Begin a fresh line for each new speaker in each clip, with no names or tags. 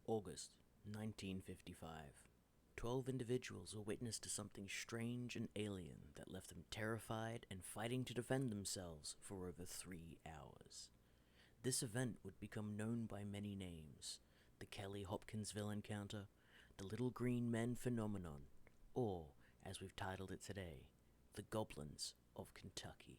August 1955. 12 individuals were witness to something strange and alien that left them terrified and fighting to defend themselves for over 3 hours. This event would become known by many names: the Kelly-Hopkinsville encounter, the Little Green Men phenomenon, or, as we've titled it today, the Goblins of Kentucky.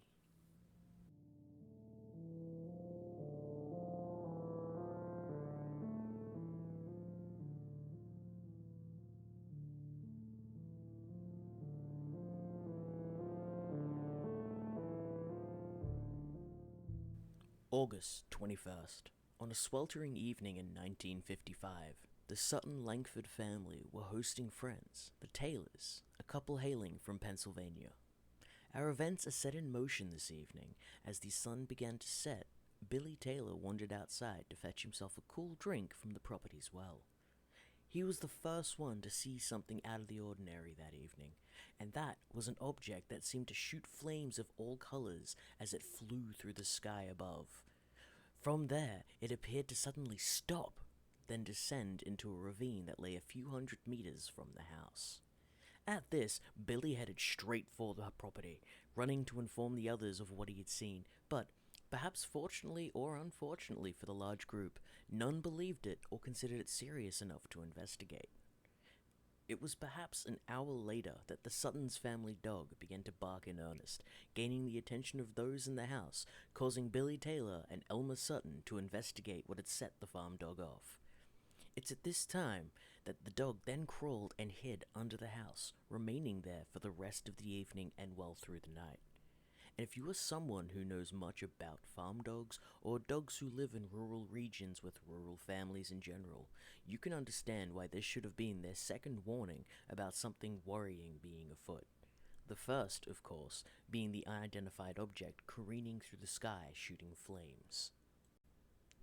August 21st. On a sweltering evening in 1955, the Sutton Langford family were hosting friends, the Taylors, a couple hailing from Pennsylvania. Our events are set in motion this evening. As the sun began to set, Billy Taylor wandered outside to fetch himself a cool drink from the property's well. He was the first one to see something out of the ordinary that evening, and that was an object that seemed to shoot flames of all colors as it flew through the sky above. From there, it appeared to suddenly stop, then descend into a ravine that lay a few hundred meters from the house. At this, Billy headed straight for the property, running to inform the others of what he had seen, but perhaps fortunately or unfortunately for the large group, none believed it or considered it serious enough to investigate. It was perhaps an hour later that the Sutton's family dog began to bark in earnest, gaining the attention of those in the house, causing Billy Taylor and Elmer Sutton to investigate what had set the farm dog off. It's at this time that the dog then crawled and hid under the house, remaining there for the rest of the evening and well through the night. And if you are someone who knows much about farm dogs, or dogs who live in rural regions with rural families in general, you can understand why this should have been their second warning about something worrying being afoot. The first, of course, being the unidentified object careening through the sky shooting flames.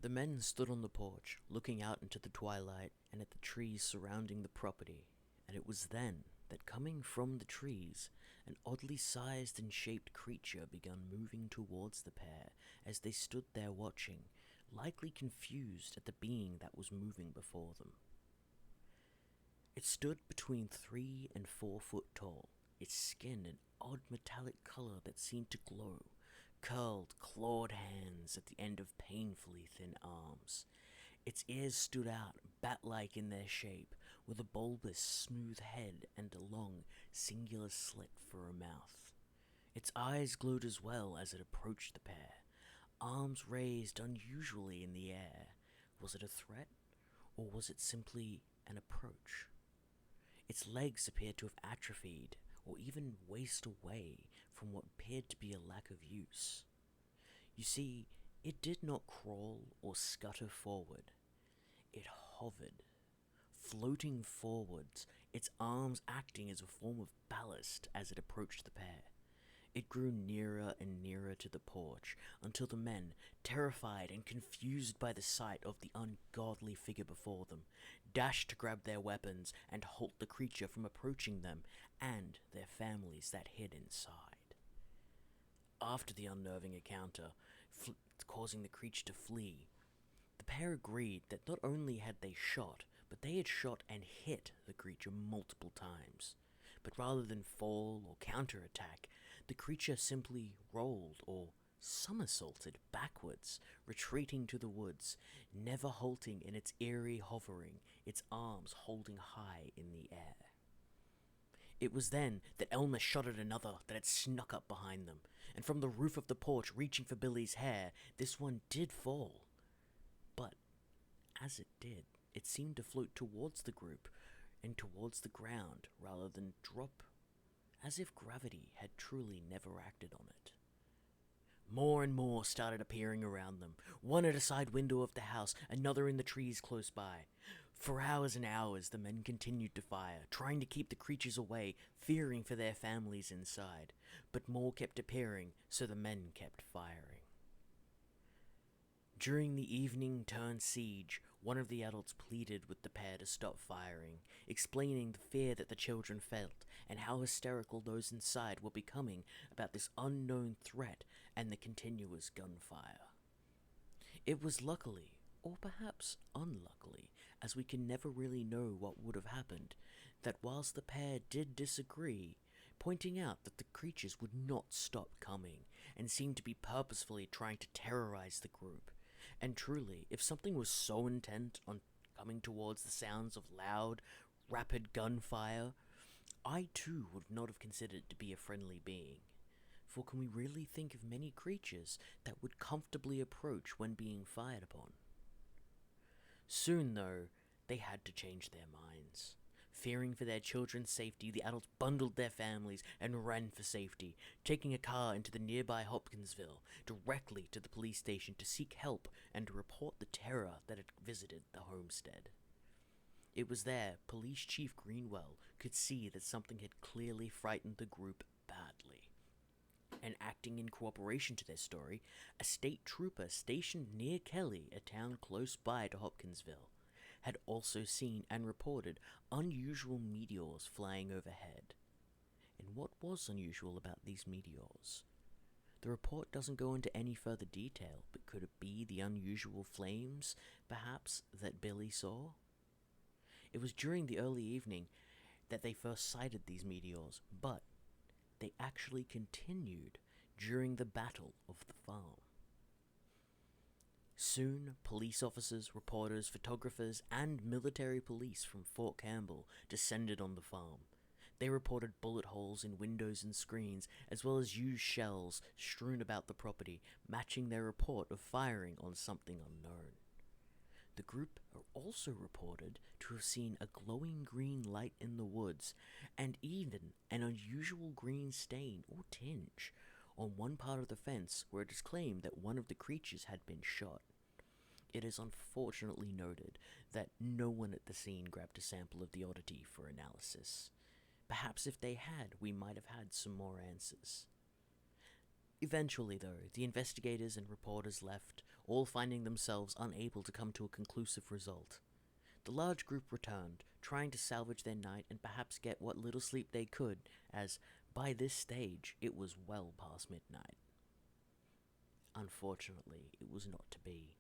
The men stood on the porch, looking out into the twilight and at the trees surrounding the property, and it was then that, coming from the trees, an oddly sized and shaped creature began moving towards the pair as they stood there watching, likely confused at the being that was moving before them. It stood between 3 and 4 foot tall, its skin an odd metallic color that seemed to glow, curled, clawed hands at the end of painfully thin arms. Its ears stood out, bat-like in their shape, with a bulbous, smooth head and a long, singular slit for a mouth. Its eyes glowed as well as it approached the pair, arms raised unusually in the air. Was it a threat, or was it simply an approach? Its legs appeared to have atrophied, or even wasted away from what appeared to be a lack of use. You see, it did not crawl or scutter forward. It hovered, floating forwards, its arms acting as a form of ballast as it approached the pair. It grew nearer and nearer to the porch, until the men, terrified and confused by the sight of the ungodly figure before them, dashed to grab their weapons and halt the creature from approaching them and their families that hid inside. After the unnerving encounter, causing the creature to flee, the pair agreed that not only had they shot, but they had shot and hit the creature multiple times. But rather than fall or counterattack, the creature simply rolled or somersaulted backwards, retreating to the woods, never halting in its eerie hovering, its arms holding high in the air. It was then that Elmer shot at another that had snuck up behind them, and from the roof of the porch reaching for Billy's hair, this one did fall. But as it did, it seemed to float towards the group and towards the ground rather than drop, as if gravity had truly never acted on it. More and more started appearing around them, one at a side window of the house, another in the trees close by. For hours and hours the men continued to fire, trying to keep the creatures away, fearing for their families inside. But more kept appearing, so the men kept firing. During the evening-turned siege, one of the adults pleaded with the pair to stop firing, explaining the fear that the children felt and how hysterical those inside were becoming about this unknown threat and the continuous gunfire. It was luckily, or perhaps unluckily, as we can never really know what would have happened, that whilst the pair did disagree, pointing out that the creatures would not stop coming and seemed to be purposefully trying to terrorize the group. And truly, if something was so intent on coming towards the sounds of loud, rapid gunfire, I too would not have considered it to be a friendly being. For can we really think of many creatures that would comfortably approach when being fired upon? Soon, though, they had to change their minds. Fearing for their children's safety, the adults bundled their families and ran for safety, taking a car into the nearby Hopkinsville, directly to the police station to seek help and to report the terror that had visited the homestead. It was there Police Chief Greenwell could see that something had clearly frightened the group badly. And acting in cooperation to their story, a state trooper stationed near Kelly, a town close by to Hopkinsville, had also seen and reported unusual meteors flying overhead. And what was unusual about these meteors? The report doesn't go into any further detail, but could it be the unusual flames, perhaps, that Billy saw? It was during the early evening that they first sighted these meteors, but they actually continued during the Battle of the Farm. Soon, police officers, reporters, photographers, and military police from Fort Campbell descended on the farm. They reported bullet holes in windows and screens, as well as used shells strewn about the property, matching their report of firing on something unknown. The group are also reported to have seen a glowing green light in the woods, and even an unusual green stain or tinge on one part of the fence where it is claimed that one of the creatures had been shot. It is unfortunately noted that no one at the scene grabbed a sample of the oddity for analysis. Perhaps if they had, we might have had some more answers. Eventually, though, the investigators and reporters left, all finding themselves unable to come to a conclusive result. The large group returned, trying to salvage their night and perhaps get what little sleep they could, as by this stage it was well past midnight. Unfortunately, it was not to be.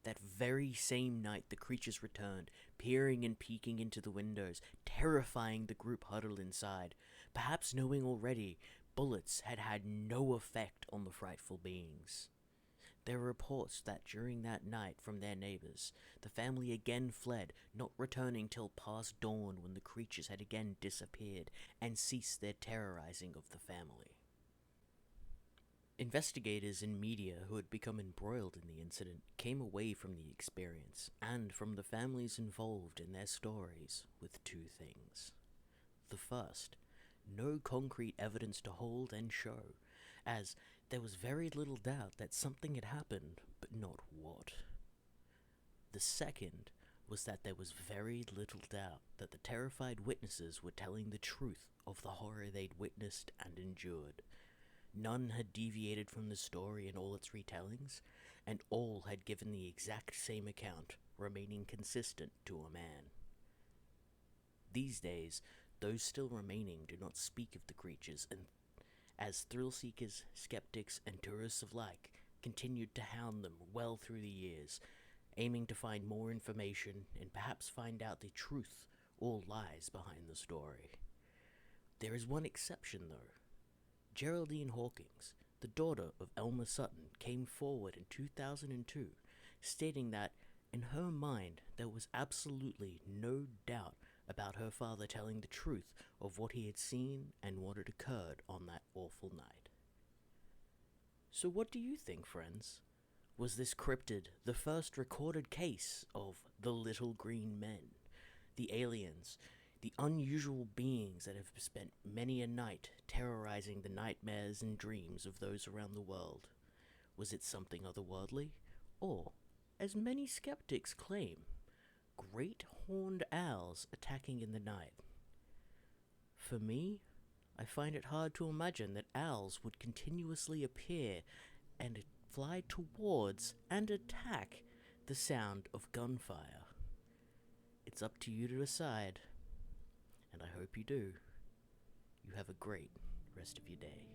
That very same night the creatures returned, peering and peeking into the windows, terrifying the group huddled inside, perhaps knowing already bullets had had no effect on the frightful beings. There were reports that during that night from their neighbors, the family again fled, not returning till past dawn when the creatures had again disappeared and ceased their terrorizing of the family. Investigators and media who had become embroiled in the incident came away from the experience and from the families involved in their stories with two things. The first, no concrete evidence to hold and show, as there was very little doubt that something had happened, but not what. The second was that there was very little doubt that the terrified witnesses were telling the truth of the horror they'd witnessed and endured. None had deviated from the story in all its retellings, and all had given the exact same account, remaining consistent to a man. These days, those still remaining do not speak of the creatures, and as thrill-seekers, skeptics, and tourists alike continued to hound them well through the years, aiming to find more information and perhaps find out the truth or lies behind the story. There is one exception, though. Geraldine Hawkins, the daughter of Elmer Sutton, came forward in 2002, stating that, in her mind, there was absolutely no doubt about her father telling the truth of what he had seen and what had occurred on that awful night. So what do you think, friends? Was this cryptid the first recorded case of the Little Green Men, the aliens, the unusual beings that have spent many a night terrorizing the nightmares and dreams of those around the world? Was it something otherworldly? Or, as many skeptics claim, great horned owls attacking in the night? For me, I find it hard to imagine that owls would continuously appear and fly towards and attack the sound of gunfire. It's up to you to decide, and I hope you do. You have a great rest of your day.